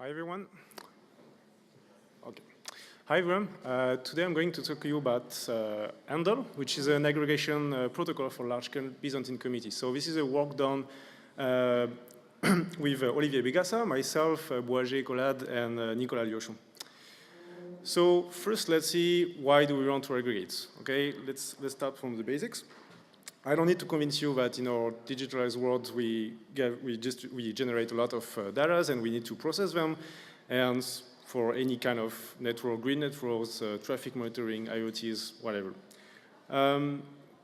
Hi everyone. Okay. Hi everyone. Today I'm going to talk to you about Handel, which is an aggregation protocol for large-scale Byzantine committees. So this is a work done with Olivier Begassa, myself, Boager Collad, and Nicolas. So first, let's see why do we want to aggregate. Okay, let's start from the basics. I don't need to convince you that in our digitalized world we generate a lot of data and we need to process them. And for any kind of network, grid networks, traffic monitoring, IoTs, whatever.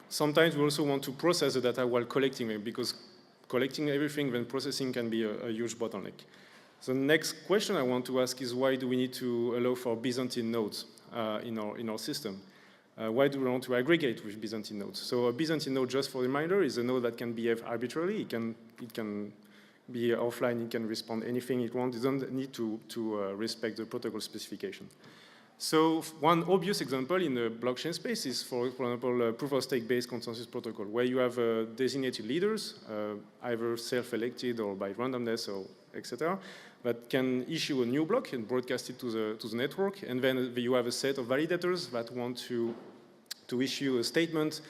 Sometimes we also want to process the data while collecting them because collecting everything, then processing can be a huge bottleneck. So the next question I want to ask is why do we need to allow for Byzantine nodes in our system? Why do we want to aggregate with Byzantine nodes? So a Byzantine node, just for a reminder, is a node that can behave arbitrarily. It can be offline, it can respond anything it wants. It doesn't need to respect the protocol specification. So one obvious example in the blockchain space is, for example, a proof-of-stake-based consensus protocol, where you have designated leaders, either self-elected or by randomness or etc., that can issue a new block and broadcast it to the network. And then you have a set of validators that want to issue a statement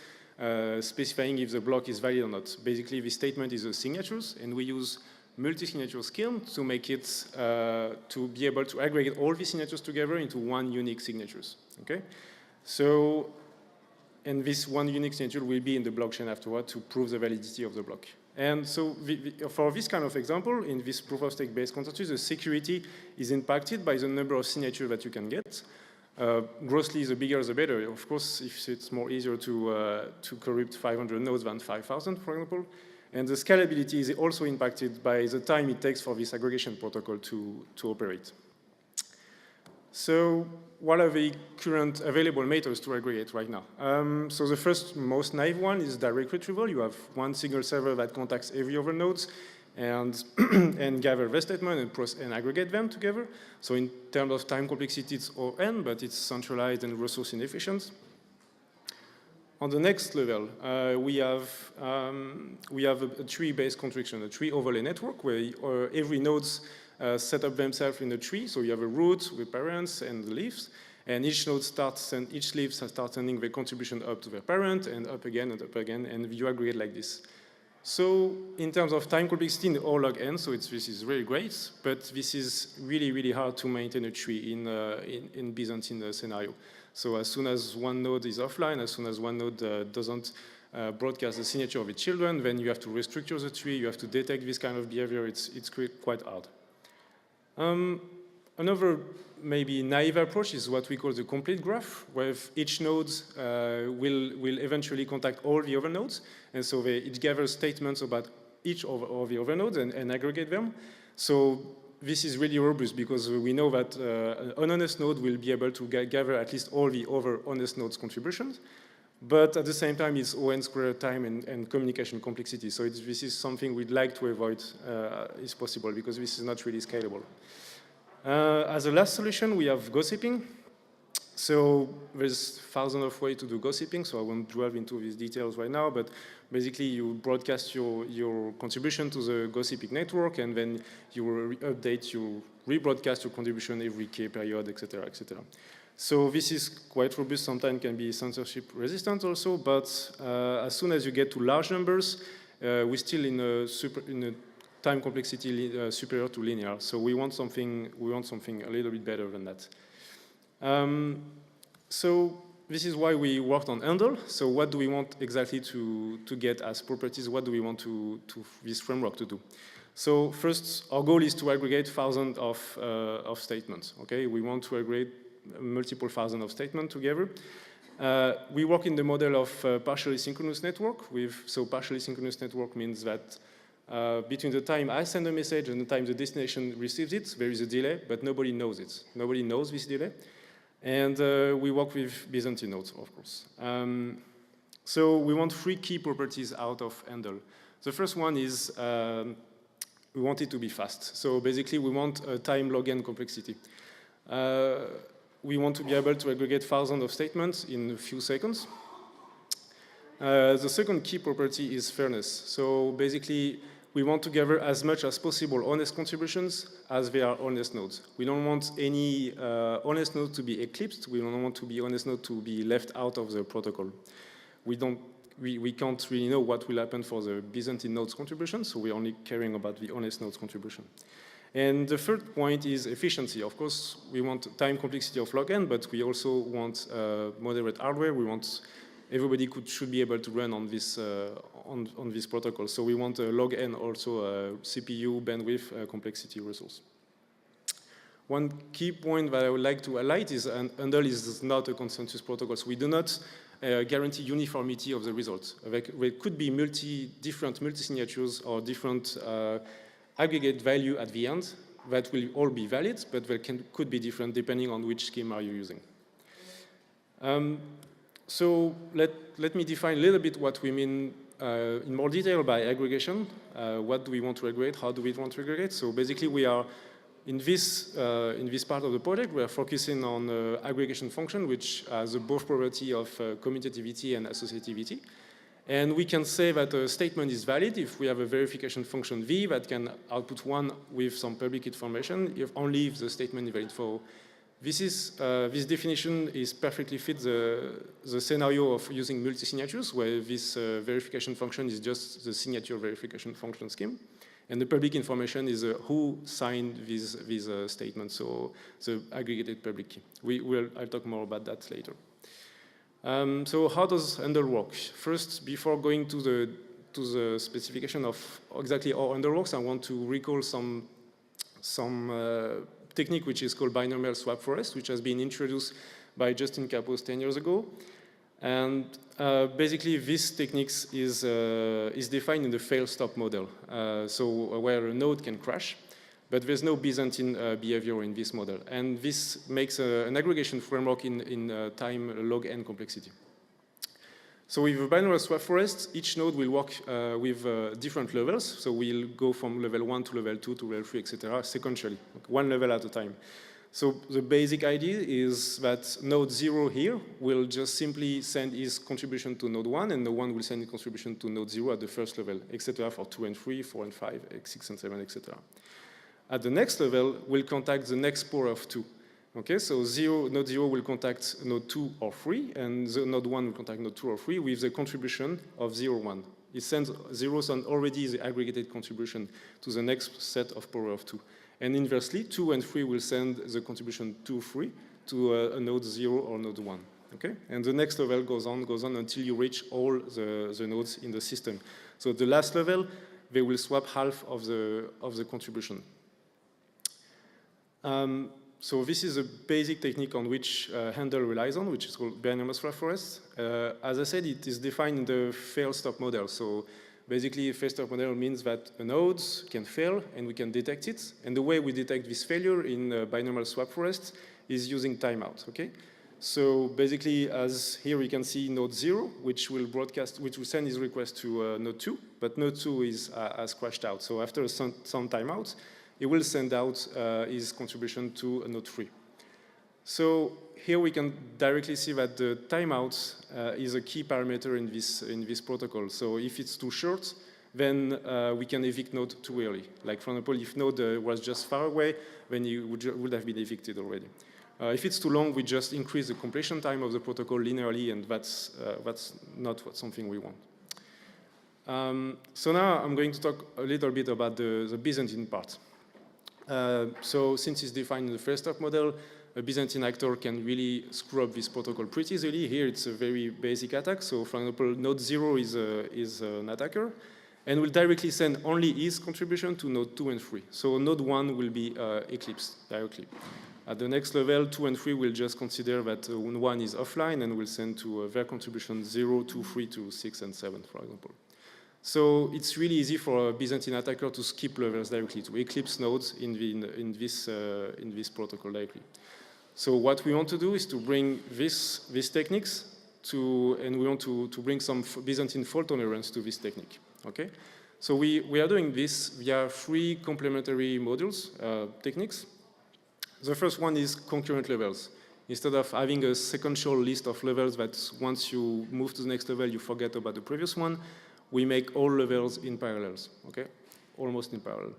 specifying if the block is valid or not. Basically, this statement is a signatures, and we use multi-signature scheme to make it, to be able to aggregate all the signatures together into one unique signatures, okay? So, and this one unique signature will be in the blockchain afterward to prove the validity of the block. And so for this kind of example, in this proof-of-stake-based consensus, the security is impacted by the number of signatures that you can get. Grossly, the bigger the better. Of course, if it's more easier to corrupt 500 nodes than 5,000, for example. And the scalability is also impacted by the time it takes for this aggregation protocol to operate. So what are the current available methods to aggregate right now? So the first, most naive one is direct retrieval. You have one single server that contacts every other nodes and, and gather the statement and aggregate them together. So in terms of time complexity, it's O(n), but it's centralized and resource inefficient. On the next level, we have a tree-based construction, a tree overlay network, where every nodes set up themselves in a tree. So you have a root with parents and the leaves, and each node each leaf starts sending the contribution up to their parent and up again, and you aggregate like this. So in terms of time complexity in O log n, so this is really great, but this is really, really hard to maintain a tree in Byzantine scenario. So as soon as one node is offline, as soon as one node doesn't broadcast the signature of its children, then you have to restructure the tree, you have to detect this kind of behavior, it's quite hard. Another maybe naive approach is what we call the complete graph, where each node will eventually contact all the other nodes, and so it gathers statements about each of the other nodes and aggregate them. So this is really robust because we know that an honest node will be able to gather at least all the other honest nodes' contributions, but at the same time it's O(n) squared time and communication complexity. So this is something we'd like to avoid if possible because this is not really scalable. As a last solution, we have gossiping. So there's thousands of ways to do gossiping, so I won't delve into these details right now, but basically you broadcast your contribution to the gossiping network, and then you update, you rebroadcast your contribution every K period, etc., etc. So this is quite robust, sometimes can be censorship resistant also, but as soon as you get to large numbers, we're still in a time complexity superior to linear. So we want something a little bit better than that. So this is why we worked on Handel. So what do we want exactly to get as properties? What do we want this framework to do? So first, our goal is to aggregate thousands of statements. Okay, we want to aggregate multiple thousands of statements together. We work in the model of partially synchronous network. So partially synchronous network means that between the time I send a message and the time the destination receives it, there is a delay, but nobody knows it. Nobody knows this delay. And we work with Byzantine nodes, of course. So we want three key properties out of Handel. The first one is we want it to be fast. So basically, we want a time log n complexity. We want to be able to aggregate thousands of statements in a few seconds. The second key property is fairness. So basically, we want to gather as much as possible honest contributions as there are honest nodes. We don't want any honest node to be eclipsed. We don't want to be honest node to be left out of the protocol. We can't really know what will happen for the Byzantine nodes contribution, so we're only caring about the honest nodes contribution. And the third point is efficiency. Of course, we want time complexity of log n, but we also want moderate hardware. We want everybody should be able to run on this protocol. So we want a log n also CPU, bandwidth, complexity resource. One key point that I would like to highlight is Handel is not a consensus protocol. So we do not guarantee uniformity of the results. There could be different multi-signatures or different aggregate value at the end that will all be valid, but they could be different depending on which scheme are you using. So let me define a little bit what we mean in more detail by aggregation. What do we want to aggregate? How do we want to aggregate? So basically, we are in this part of the project, we are focusing on aggregation function, which has both property of commutativity and associativity. And we can say that a statement is valid if we have a verification function v that can output 1 with some public information, only if the statement is valid for. This definition is perfectly fit the scenario of using multi-signatures, where this verification function is just the signature verification function scheme. And the public information is who signed this statement, so the aggregated public key. I'll talk more about that later. So how does Handel work? First, before going to the specification of exactly how Handel works, I want to recall some technique which is called binomial swap forest, which has been introduced by Justin Kapos 10 years ago. And basically, this technique is defined in the fail-stop model, so where a node can crash, but there's no Byzantine behavior in this model. And this makes an aggregation framework in time log n complexity. So with a binomial swap forest, each node will work with different levels. So we'll go from level 1 to level 2 to level 3, etc., sequentially, one level at a time. So the basic idea is that node 0 here will just simply send his contribution to node 1, and node 1 will send his contribution to node 0 at the first level, etc., for 2 and 3, 4 and 5, 6 and 7, etc. At the next level, we'll contact the next power of 2. Okay, so node 0 will contact node 2 or 3, and the node 1 will contact node 2 or 3 with the contribution of 0, 1. It sends 0 send already the aggregated contribution to the next set of power of 2. And inversely, 2 and 3 will send the contribution 2, 3 to a node 0 or node 1. Okay? And the next level goes on until you reach all the nodes in the system. So the last level, they will swap half of the contribution. So this is a basic technique on which Handel relies on, which is called binomial swap forest. As I said, it is defined in the fail-stop model. So basically, a fail-stop model means that a node can fail, and we can detect it. And the way we detect this failure in binomial swap forest is using timeout. Okay. So basically, as here we can see node 0, which will send his request to node 2, but node 2 has crashed out. So after some timeout, it will send out his contribution to node 3. So here we can directly see that the timeout is a key parameter in this protocol. So if it's too short, then we can evict node too early. Like for example, if node was just far away, then you would have been evicted already. If it's too long, we just increase the completion time of the protocol linearly, and that's not something we want. So now I'm going to talk a little bit about the Byzantine part. So since it's defined in the fail-stop model, a Byzantine actor can really screw up this protocol pretty easily. Here it's a very basic attack. So for example, node 0 is an attacker, and will directly send only his contribution to node 2 and 3. So node 1 will be eclipsed directly. At the next level, 2 and 3 will just consider that 1 is offline and will send to their contribution 0, 2, 3 to 6 and 7, for example. So it's really easy for a Byzantine attacker to skip levels directly, to eclipse nodes in this protocol directly. So what we want to do is to bring these techniques and we want to bring some Byzantine fault tolerance to this technique. Okay? So we are doing this via 3 complementary modules, techniques. The first one is concurrent levels. Instead of having a sequential list of levels that once you move to the next level, you forget about the previous one, we make all levels in parallels, okay? almost in parallel.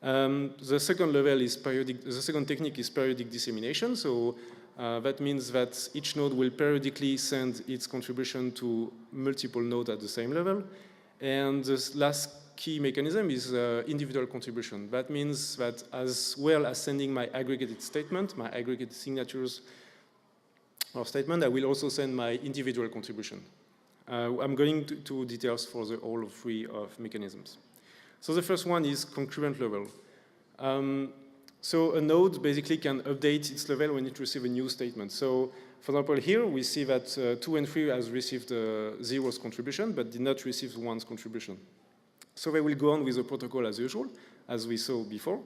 The second level is periodic. The second technique is periodic dissemination. So that means that each node will periodically send its contribution to multiple nodes at the same level. And the last key mechanism is individual contribution. That means that as well as sending my aggregated statement, my aggregated signatures or statement, I will also send my individual contribution. I'm going to details for all three of mechanisms. So the first one is concurrent level. So a node basically can update its level when it receives a new statement. So for example, here we see that 2 and 3 has received 0's contribution, but did not receive 1's contribution. So they will go on with the protocol as usual, as we saw before.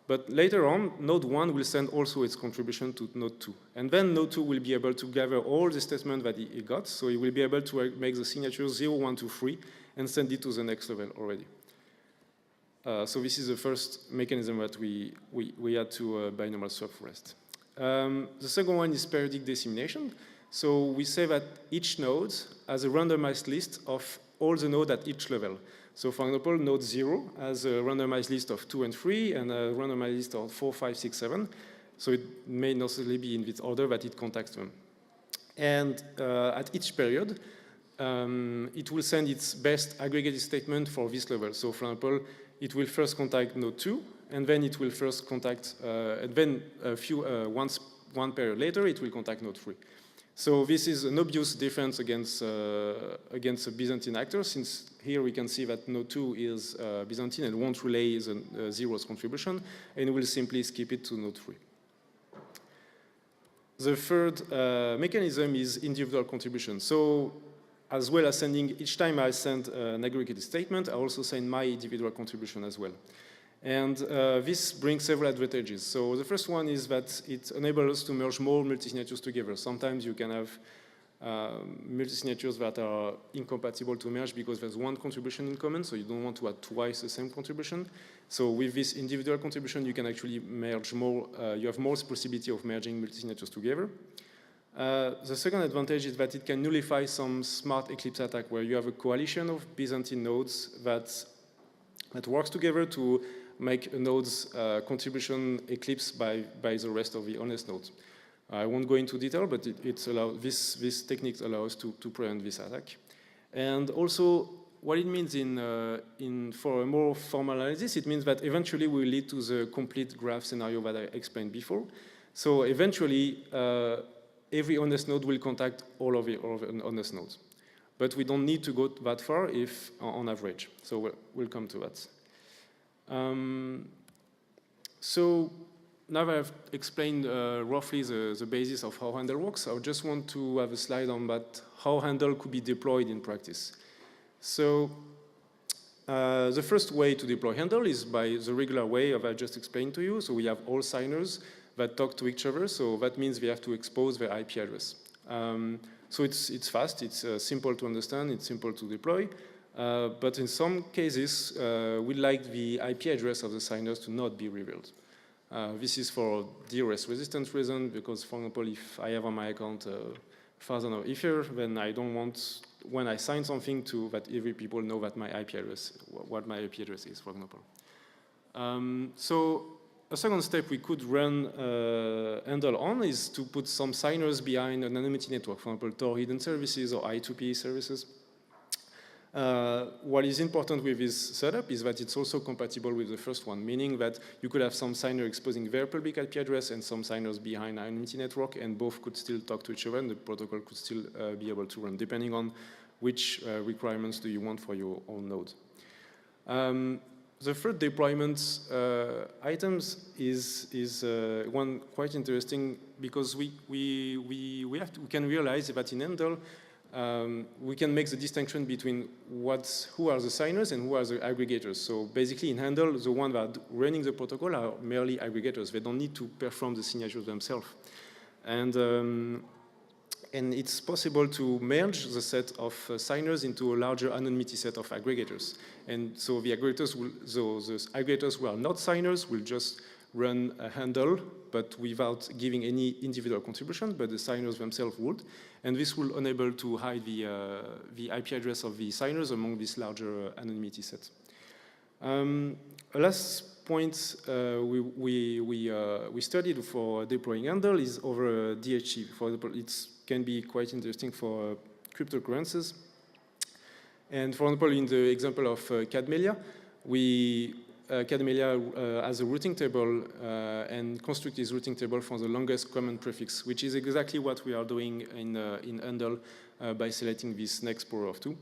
But later on, node 1 will send also its contribution to node 2. And then node 2 will be able to gather all the statements that he got. So he will be able to make the signatures 0, 1, 2, 3 and send it to the next level already. So this is the first mechanism that we had to binomial swap rest. The second one is periodic dissemination. So we say that each node has a randomized list of all the nodes at each level. So for example, node 0 has a randomized list of 2 and 3 and a randomized list of 4, 5, 6, 7. So it may not necessarily be in this order that it contacts them. And at each period, it will send its best aggregated statement for this level. So for example, it will first contact node 2, and then it will first contact, and then one period later, it will contact node 3. So this is an obvious difference against a Byzantine actor, since here we can see that node 2 is Byzantine and won't relay the 0's contribution, and will simply skip it to node 3. The third mechanism is individual contribution. So as well as sending, each time I send an aggregated statement, I also send my individual contribution as well. And this brings several advantages. So the first one is that it enables us to merge more multi-signatures together. Sometimes you can have multi-signatures that are incompatible to merge because there's one contribution in common, so you don't want to add twice the same contribution. So with this individual contribution, you can actually merge more, you have more possibility of merging multi-signatures together. The second advantage is that it can nullify some smart Eclipse attack where you have a coalition of Byzantine nodes that works together to make a node's contribution eclipsed by the rest of the honest nodes. I won't go into detail, but this technique allows to prevent this attack. And also, what it means for a more formal analysis, it means that eventually we will lead to the complete graph scenario that I explained before. So eventually, every honest node will contact all of the honest nodes. But we don't need to go that far if on average. So we'll come to that. So now that I've explained roughly the basis of how Handel works, I just want to have a slide on that, how Handel could be deployed in practice. So the first way to deploy Handel is by the regular way I just explained to you. So we have all signers that talk to each other. So that means we have to expose their IP address. So it's fast, it's simple to understand, it's simple to deploy. But in some cases, we'd like the IP address of the signers to not be revealed. This is for DRS resistance reason, because for example, if I have on my account 1,000 of Ether, then I don't want, when I sign something, that every people know that my IP address, what my IP address is, for example. So a second step we could run Handel on is to put some signers behind an anonymity network, for example, Tor hidden services or I2P services. What is important with this setup is that it's also compatible with the first one, meaning that you could have some signer exposing their public IP address and some signers behind an anonymity network, and both could still talk to each other, and the protocol could still be able to run, depending on which requirements do you want for your own node. The third deployment items is one quite interesting, because we can realize that in Handel, we can make the distinction between who are the signers and who are the aggregators. So basically in Handel, the ones that are running the protocol are merely aggregators. They don't need to perform the signatures themselves. And it's possible to merge the set of signers into a larger anonymity set of aggregators. And so the aggregators who are not signers will just run a Handel, but without giving any individual contribution, but the signers themselves would. And this will enable to hide the IP address of the signers among this larger anonymity set. A last point we studied for deploying Handel is over DHC. For example, it can be quite interesting for cryptocurrencies. And for example, in the example of Cadmelia, Cadmelia has a routing table and construct this routing table for the longest common prefix, which is exactly what we are doing in Handel by selecting this next power of 2.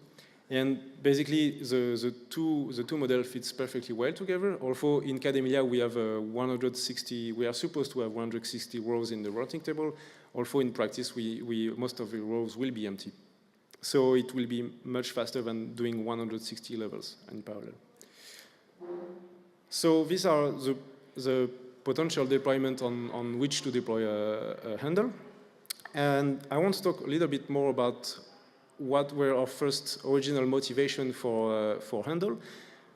And basically, the two model fits perfectly well together. Although in Cadmelia we have 160, we are supposed to have 160 rows in the routing table. Although in practice, most of the rows will be empty. So it will be much faster than doing 160 levels in parallel. So these are the potential deployment on which to deploy a Handel. And I want to talk a little bit more about what were our first original motivation for Handel.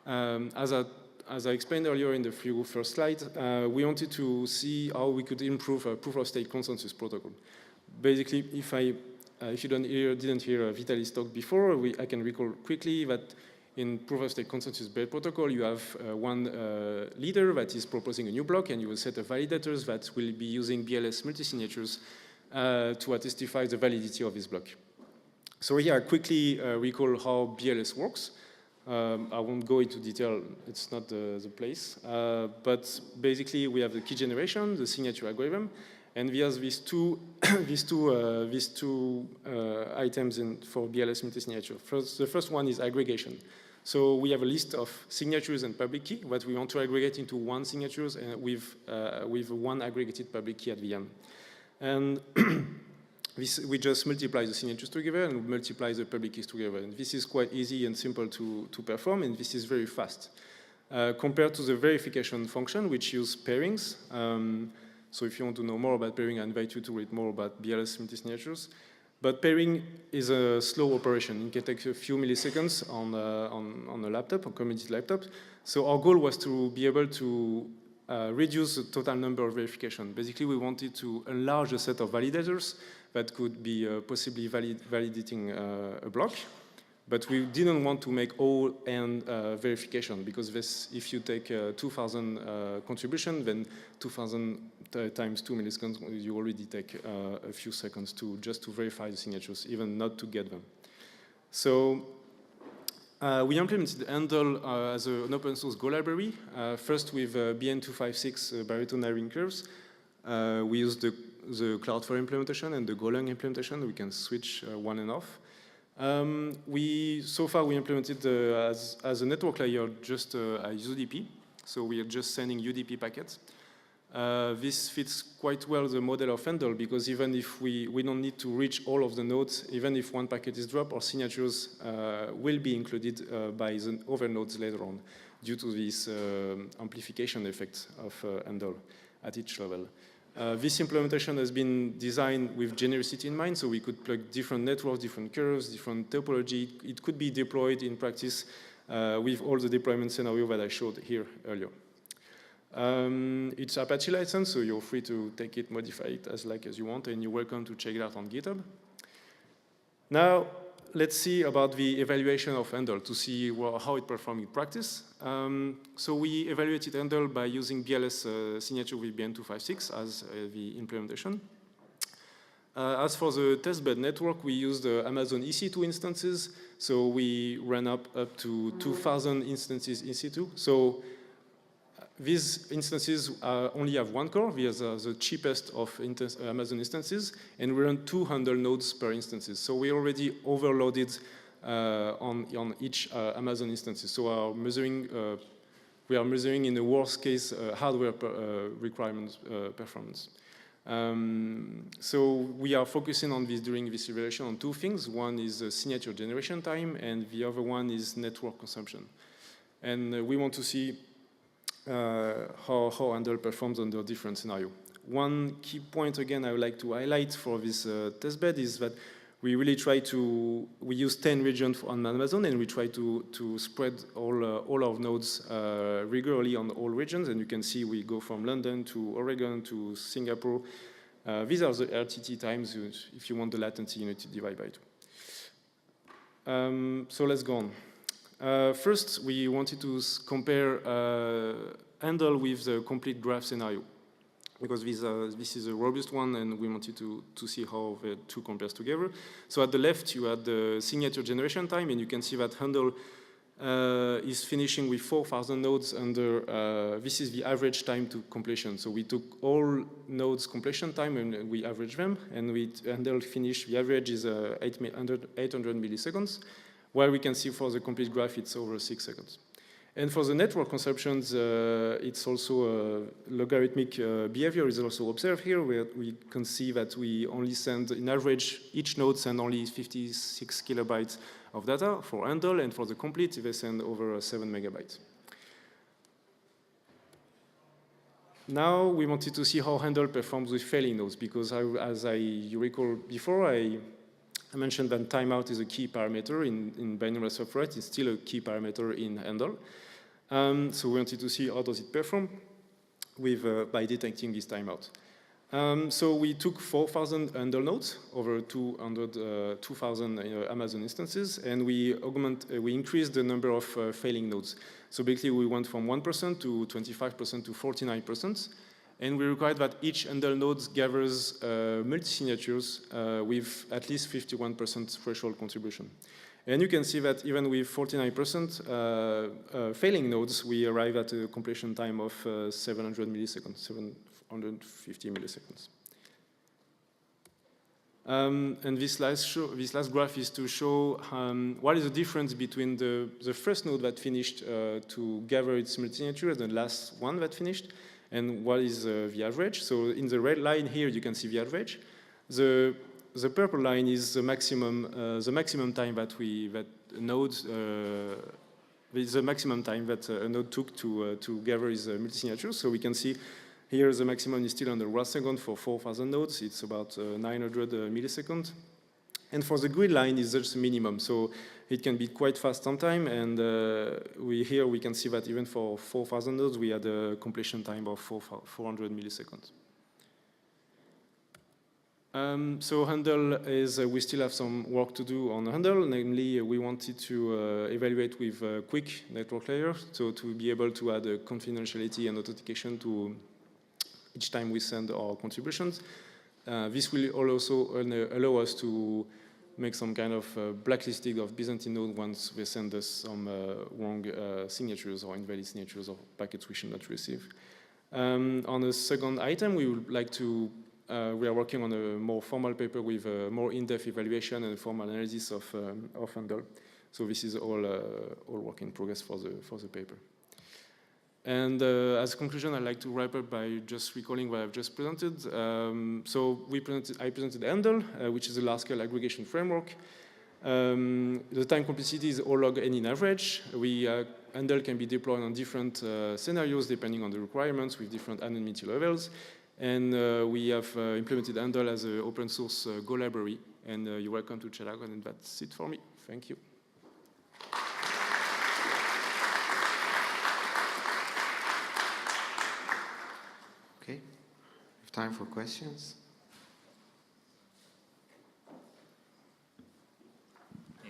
As I explained earlier in the few first slides, we wanted to see how we could improve a proof-of-stake consensus protocol. Basically, if you didn't hear Vitaly's talk before, I can recall quickly that in proof-of-stake consensus-based protocol, you have one leader that is proposing a new block, and you will set of validators that will be using BLS multi-signatures to testify the validity of this block. So here I quickly recall how BLS works. I won't go into detail, it's not the place. But basically, we have the key generation, the signature algorithm, and we have these two items for BLS multi-signature. The first one is aggregation. So we have a list of signatures and public key that we want to aggregate into one signatures and with one aggregated public key at the end. And we just multiply the signatures together and multiply the public keys together. And this is quite easy and simple to perform, and this is very fast. Compared to the verification function, which use pairings. So if you want to know more about pairing, I invite you to read more about BLS multi-signatures. But pairing is a slow operation. It can take a few milliseconds on a laptop, a community laptop. So our goal was to be able to reduce the total number of verification. Basically, we wanted to enlarge the set of validators that could be possibly validating a block. But we didn't want to make all-end verification, because if you take 2,000 contribution, then 2,000 times 2 milliseconds, you already take a few seconds just to verify the signatures, even not to get them. So we implemented Handel as an open source Go library, first with BN256 Barreto narrowing curves. We used the Cloudflare implementation and the Golang implementation. We can switch on and off. So far we implemented as a network layer just a UDP. So we are just sending UDP packets. This fits quite well the model of Handel, because even if we don't need to reach all of the nodes, even if one packet is dropped, our signatures will be included by the other nodes later on, due to this amplification effect of Handel at each level. This implementation has been designed with genericity in mind, so we could plug different networks, different curves, different topology. It could be deployed in practice with all the deployment scenario that I showed here earlier. It's Apache license, so you're free to take it, modify it as you want, and you're welcome to check it out on GitHub. Now, let's see about the evaluation of Handel to see how it performed in practice. So we evaluated Handel by using BLS signature with BN256 as the implementation. As for the testbed network, we used Amazon EC2 instances. So we ran up to 2,000 instances EC2. So these instances only have one core. We are the cheapest of Amazon instances, and we run 200 nodes per instances. So we already overloaded on each Amazon instances. So we are measuring in the worst case hardware requirements performance. So we are focusing on this during this evaluation on two things. One is signature generation time, and the other one is network consumption. And we want to see how Handel performs under different scenarios. One key point, again, I would like to highlight for this testbed is that we really try we use 10 regions on Amazon, and we try to spread all our nodes regularly on all regions. And you can see we go from London to Oregon to Singapore. These are the RTT times. If you want the latency, you need to divide by 2. So let's go on. First, we wanted to compare Handel with the complete graph scenario, because this is a robust one, and we wanted to see how the two compares together. So at the left, you had the signature generation time, and you can see that Handel is finishing with 4,000 nodes under, this is the average time to completion. So we took all nodes completion time and we averaged them, and Handel finished, the average is 800 milliseconds, while we can see for the complete graph it's over 6 seconds. And for the network consumptions, it's also logarithmic behavior is also observed here, where we can see that we only send, in average, each node send only 56 kilobytes of data for Handel, and for the complete, they send over 7 megabytes. Now we wanted to see how Handel performs with failing nodes, because you recall before, I mentioned that timeout is a key parameter in binary software. It's still a key parameter in Handel. So we wanted to see how does it perform by detecting this timeout. So we took 4,000 Handel nodes over 2,000 Amazon instances, and we increased the number of failing nodes. So basically, we went from 1% to 25% to 49%. And we required that each Handel node gathers multi-signatures with at least 51% threshold contribution. And you can see that even with 49% failing nodes, we arrive at a completion time of 700 milliseconds, 750 milliseconds. And this last graph is to show what is the difference between the first node that finished to gather its multi-signature and the last one that finished, and what is the average. So in the red line here, you can see the average. The purple line is the maximum time that a node took to gather his multi-signatures. So we can see here the maximum is still under 1 second for 4,000 nodes. It's about 900 milliseconds. And for the grid line is just minimum. So it can be quite fast sometimes. And here we can see that even for 4,000 nodes, we had a completion time of 400 milliseconds. So Handel we still have some work to do on Handel. Namely, we wanted to evaluate with quick network layers, so to be able to add a confidentiality and authentication to each time we send our contributions. This will also allow us to make some kind of blacklisting of Byzantine node once they send us some wrong signatures or invalid signatures or packets we should not receive. On the second item, we would like to we are working on a more formal paper with a more in-depth evaluation and formal analysis of Handel. So this is all work in progress for the paper. And as a conclusion, I'd like to wrap up by just recalling what I've just presented. So I presented Handel, which is a large-scale aggregation framework. The time complexity is O log n in average. Handel can be deployed on different scenarios depending on the requirements with different anonymity levels. And we have implemented Handel as an open source Go library. And you're welcome to check out, and that's it for me. Thank you. Okay, we have time for questions.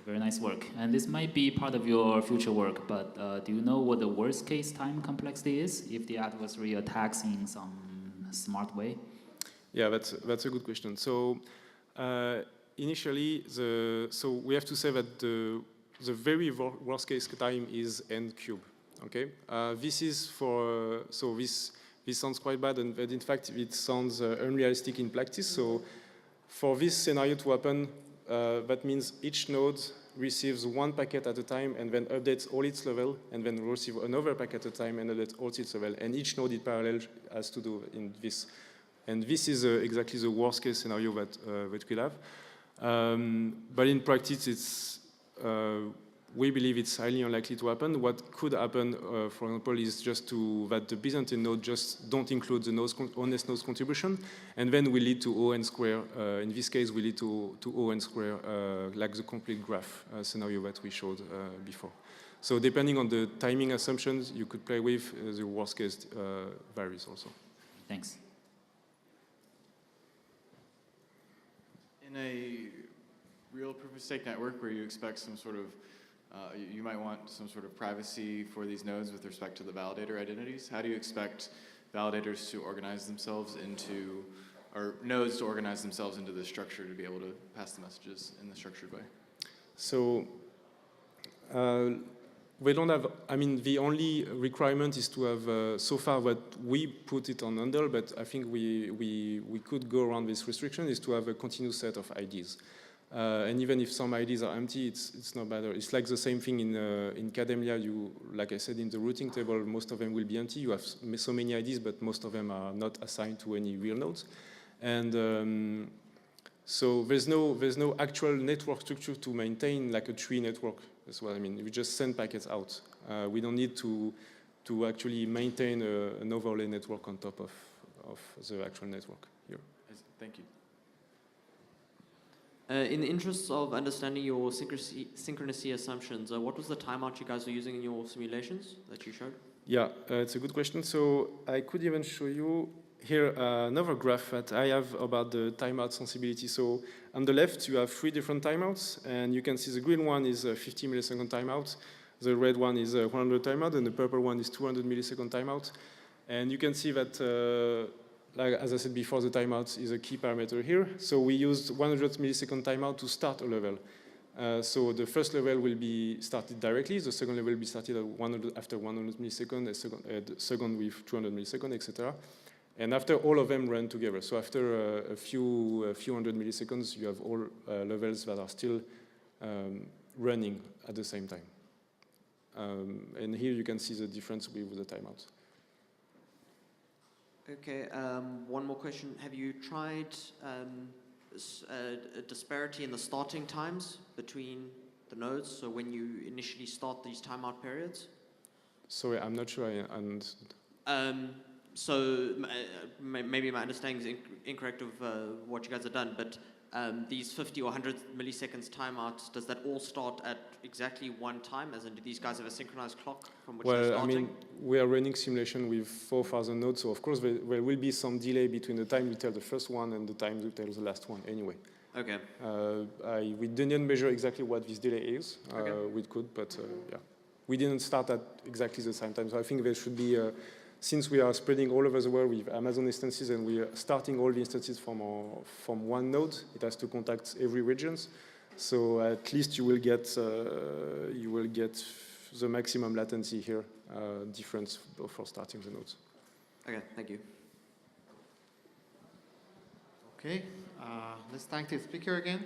Very nice work. And this might be part of your future work, but do you know what the worst case time complexity is if the adversary attacks in some smart way? Yeah, that's a good question. So initially, so we have to say that the very worst case time is n cube. Okay, this is for this sounds quite bad, and in fact it sounds unrealistic in practice. So for this scenario to happen, that means each node receives one packet at a time and then updates all its level, and then receive another packet at a time and updates all its level. And each node in parallel has to do in this. And this is exactly the worst case scenario that we'll have. But in practice, we believe it's highly unlikely to happen. What could happen, for example, is just that the Byzantine node just don't include the honest nodes contribution, and then we lead to O(n) square. In this case, we lead to O(n) square, like the complete graph scenario that we showed before. So depending on the timing assumptions you could play with, the worst case varies also. Thanks. In a real proof-of-stake network where you expect some sort of You might want some sort of privacy for these nodes with respect to the validator identities. How do you expect validators to organize themselves into, or nodes to organize themselves into the structure to be able to pass the messages in the structured way? So we don't have, I mean, the only requirement is to have, so far what we put it on Handel, but I think we could go around this restriction, is to have a continuous set of IDs. And even if some IDs are empty, it's not bad. It's like the same thing in Cademlia. Like I said, in the routing table, most of them will be empty. You have so many IDs, but most of them are not assigned to any real nodes. And so there's no actual network structure to maintain like a tree network. That's what I mean. We just send packets out. We don't need to actually maintain an overlay network on top of the actual network here. Thank you. In the interests of understanding your synchronicity assumptions, what was the timeout you guys were using in your simulations that you showed? Yeah, it's a good question. So I could even show you here another graph that I have about the timeout sensibility. So on the left, you have 3 different timeouts, and you can see the green one is a 50 millisecond timeout, the red one is a 100 timeout, and the purple one is 200 millisecond timeout. And you can see that like, as I said before, the timeout is a key parameter here. So we used 100 millisecond timeout to start a level. So the first level will be started directly. The second level will be started at after 100 milliseconds, the second with 200 milliseconds, etc. And after all of them run together. So after a few hundred milliseconds, you have all levels that are still running at the same time. And here you can see the difference with the timeout. Okay, one more question. Have you tried a disparity in the starting times between the nodes? So when you initially start these timeout periods? Sorry, I'm not sure I understood. So maybe my understanding is incorrect of what you guys have done, but these 50 or 100 milliseconds timeouts, does that all start at exactly one time? As in, do these guys have a synchronized clock from which they're starting? I mean, we are running simulation with 4,000 nodes, so of course there will be some delay between the time we tell the first one and the time we tell the last one anyway. Okay. We didn't measure exactly what this delay is. Okay. We could, but yeah. We didn't start at exactly the same time, so I think there should be, since we are spreading all over the world with Amazon instances and we are starting all the instances from one node, it has to contact every region. So at least you will get the maximum latency here difference for starting the nodes. Okay, thank you. Okay, let's thank the speaker again.